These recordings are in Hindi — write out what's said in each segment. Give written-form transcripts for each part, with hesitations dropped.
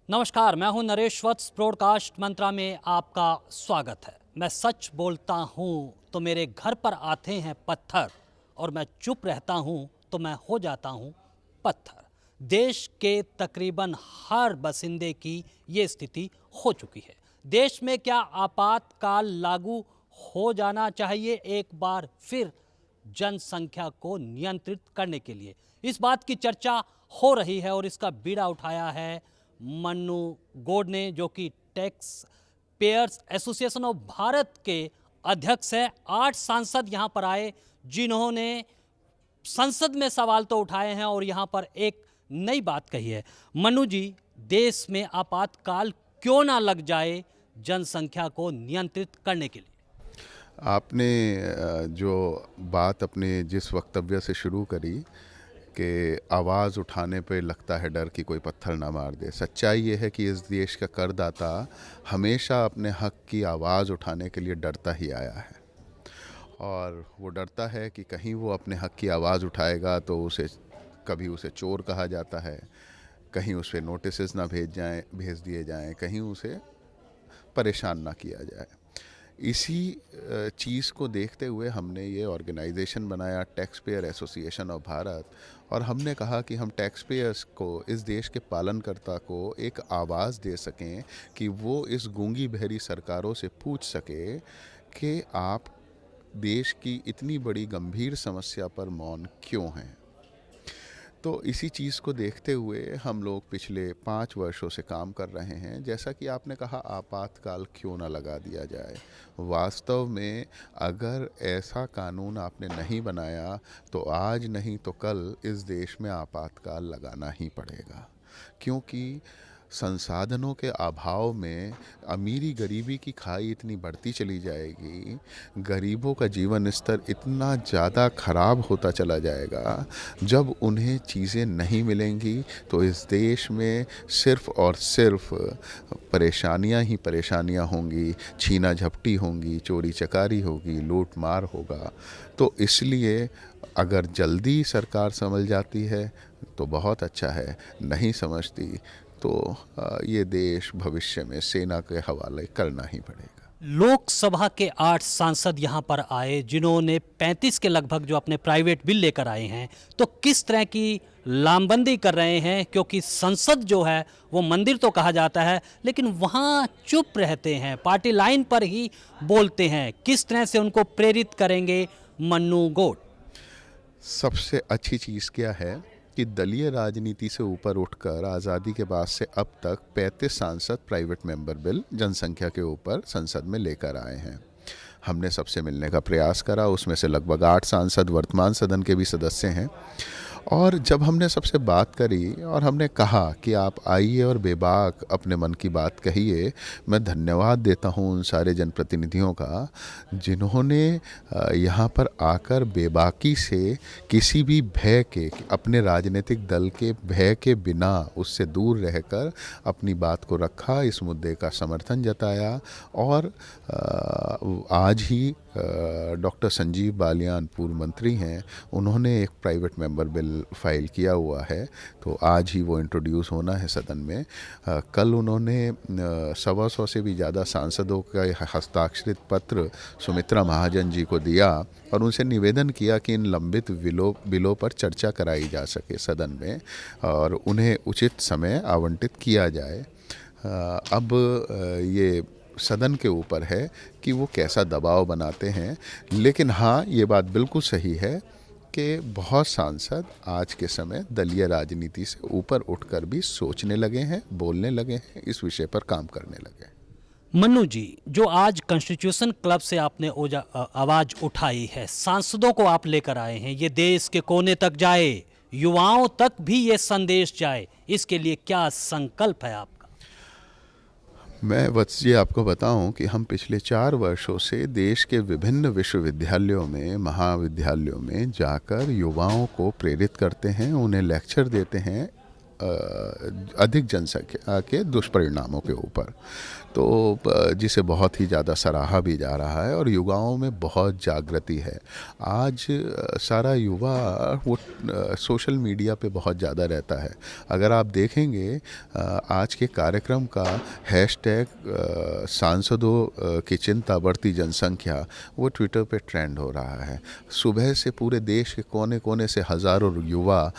नमस्कार, मैं हूं नरेश वत्स। ब्रॉडकास्ट मंत्रा में आपका स्वागत है। मैं सच बोलता हूं तो मेरे घर पर आते हैं पत्थर, और मैं चुप रहता हूं तो मैं हो जाता हूं पत्थर। देश के तकरीबन हर बसिंदे की ये स्थिति हो चुकी है। देश में क्या आपातकाल लागू हो जाना चाहिए एक बार फिर जनसंख्या को नियंत्रित करने के लिए? इस बात की चर्चा हो रही है और इसका बीड़ा उठाया है मन्नू गौड़ ने, जो कि tax payers association of Bharat के अध्यक्ष है। 8 सांसद यहां पर आए जिन्होंने संसद में सवाल तो उठाए हैं और यहां पर एक नई बात कही है। मन्नू जी, देश में आपातकाल क्यों ना लग जाए जनसंख्या को नियंत्रित करने के लिए? आपने जो बात अपने जिस वक्तव्य से शुरू करी कि आवाज़ उठाने पे लगता है डर कि कोई पत्थर ना मार दे, सच्चाई ये है कि इस देश का करदाता हमेशा अपने हक की आवाज़ उठाने के लिए डरता ही आया है। और वो डरता है कि कहीं वो अपने हक की आवाज़ उठाएगा तो कभी उसे चोर कहा जाता है, कहीं उस पर नोटिस ना भेज दिए जाएं, कहीं उसे परेशान ना किया जाए। इसी चीज़ को देखते हुए हमने ये ऑर्गेनाइजेशन बनाया, tax payer association of Bharat, और हमने कहा कि हम टैक्स पेयर्स को, इस देश के पालनकर्ता को एक आवाज़ दे सकें कि वो इस गूंगी बहरी सरकारों से पूछ सके कि आप देश की इतनी बड़ी गंभीर समस्या पर मौन क्यों हैं। तो इसी चीज़ को देखते हुए हम लोग पिछले 5 वर्षों से काम कर रहे हैं। जैसा कि आपने कहा, आपातकाल क्यों ना लगा दिया जाए। वास्तव में अगर ऐसा कानून आपने नहीं बनाया तो आज नहीं तो कल इस देश में आपातकाल लगाना ही पड़ेगा, क्योंकि संसाधनों के अभाव में अमीरी गरीबी की खाई इतनी बढ़ती चली जाएगी, गरीबों का जीवन स्तर इतना ज़्यादा ख़राब होता चला जाएगा। जब उन्हें चीज़ें नहीं मिलेंगी तो इस देश में सिर्फ़ और सिर्फ परेशानियां ही परेशानियां होंगी, छीना झपटी होंगी, चोरी चकारी होगी, लूट मार होगा। तो इसलिए अगर जल्दी सरकार समझ जाती है तो बहुत अच्छा है, नहीं समझती तो ये देश भविष्य में सेना के हवाले करना ही पड़ेगा। लोकसभा के 8 सांसद यहां पर आए जिन्होंने 35 के लगभग जो अपने प्राइवेट बिल लेकर आए हैं, तो किस तरह की लामबंदी कर रहे हैं? क्योंकि संसद जो है वो मंदिर तो कहा जाता है, लेकिन वहां चुप रहते हैं, पार्टी लाइन पर ही बोलते हैं। किस तरह से उनको प्रेरित करेंगे मन्नू गौड़? सबसे अच्छी चीज़ क्या है कि दलीय राजनीति से ऊपर उठकर आज़ादी के बाद से अब तक 35 सांसद प्राइवेट मेंबर बिल जनसंख्या के ऊपर संसद में लेकर आए हैं। हमने सबसे मिलने का प्रयास करा, उसमें से लगभग 8 सांसद वर्तमान सदन के भी सदस्य हैं। और जब हमने सबसे बात करी और हमने कहा कि आप आइए और बेबाक अपने मन की बात कहिए, मैं धन्यवाद देता हूं उन सारे जनप्रतिनिधियों का जिन्होंने यहाँ पर आकर बेबाकी से, किसी भी भय के, अपने राजनीतिक दल के भय के बिना उससे दूर रहकर अपनी बात को रखा, इस मुद्दे का समर्थन जताया। और आज ही डॉक्टर संजीव बालियान पूर्व मंत्री हैं, उन्होंने एक प्राइवेट मेंबर बिल फाइल किया हुआ है, तो आज ही वो इंट्रोड्यूस होना है सदन में। कल उन्होंने 125 से भी ज़्यादा सांसदों का हस्ताक्षरित पत्र सुमित्रा महाजन जी को दिया और उनसे निवेदन किया कि इन लंबित बिलों पर चर्चा कराई जा सके सदन में और उन्हें उचित समय आवंटित किया जाए। अब ये सदन के ऊपर है कि वो कैसा दबाव बनाते हैं, लेकिन हाँ, ये बात बिल्कुल सही है कि बहुत सांसद आज के समय दलीय राजनीति से ऊपर उठकर भी सोचने लगे हैं, बोलने लगे हैं, इस विषय पर काम करने लगे हैं। मन्नू जी, जो आज कॉन्स्टिट्यूशन क्लब से आपने आवाज उठाई है, सांसदों को आप लेकर आए हैं, ये देश के कोने तक जाए, युवाओं तक भी ये संदेश जाए, इसके लिए क्या संकल्प है आपका? मैं वत्स जी आपको बताऊं कि हम पिछले 4 वर्षों से देश के विभिन्न विश्वविद्यालयों में, महाविद्यालयों में जाकर युवाओं को प्रेरित करते हैं, उन्हें लेक्चर देते हैं अधिक जनसंख्या के दुष्परिणामों के ऊपर, तो जिसे बहुत ही ज़्यादा सराहा भी जा रहा है और युवाओं में बहुत जागृति है। आज सारा युवा वो सोशल मीडिया पे बहुत ज़्यादा रहता है। अगर आप देखेंगे आज के कार्यक्रम का हैशटैग सांसदों की चिंता बढ़ती जनसंख्या, वो ट्विटर पे ट्रेंड हो रहा है। सुबह से पूरे देश के कोने कोने से हज़ारों युवा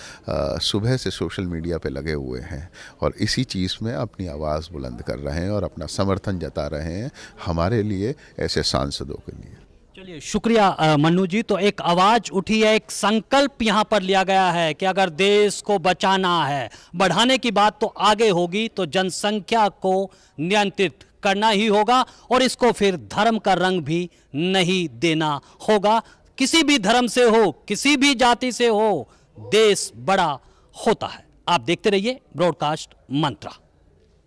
सुबह से सोशल मीडिया पे लगे हुए हैं और इसी चीज़ में अपनी आवाज़ बुलंद कर रहे हैं और अपना समर्थन जता रहे हैं हमारे लिए, ऐसे सांसदों के लिए। चलिए, शुक्रिया मन्नू जी। तो एक आवाज़ उठी है, एक संकल्प यहाँ पर लिया गया है कि अगर देश को बचाना है, बढ़ाने की बात तो आगे होगी, तो जनसंख्या को नियंत्रित करना ही होगा और इसको फिर धर्म का रंग भी नहीं देना होगा। किसी भी धर्म से हो, किसी भी जाति से हो, देश बड़ा होता है। आप देखते रहिए ब्रॉडकास्ट मंत्रा।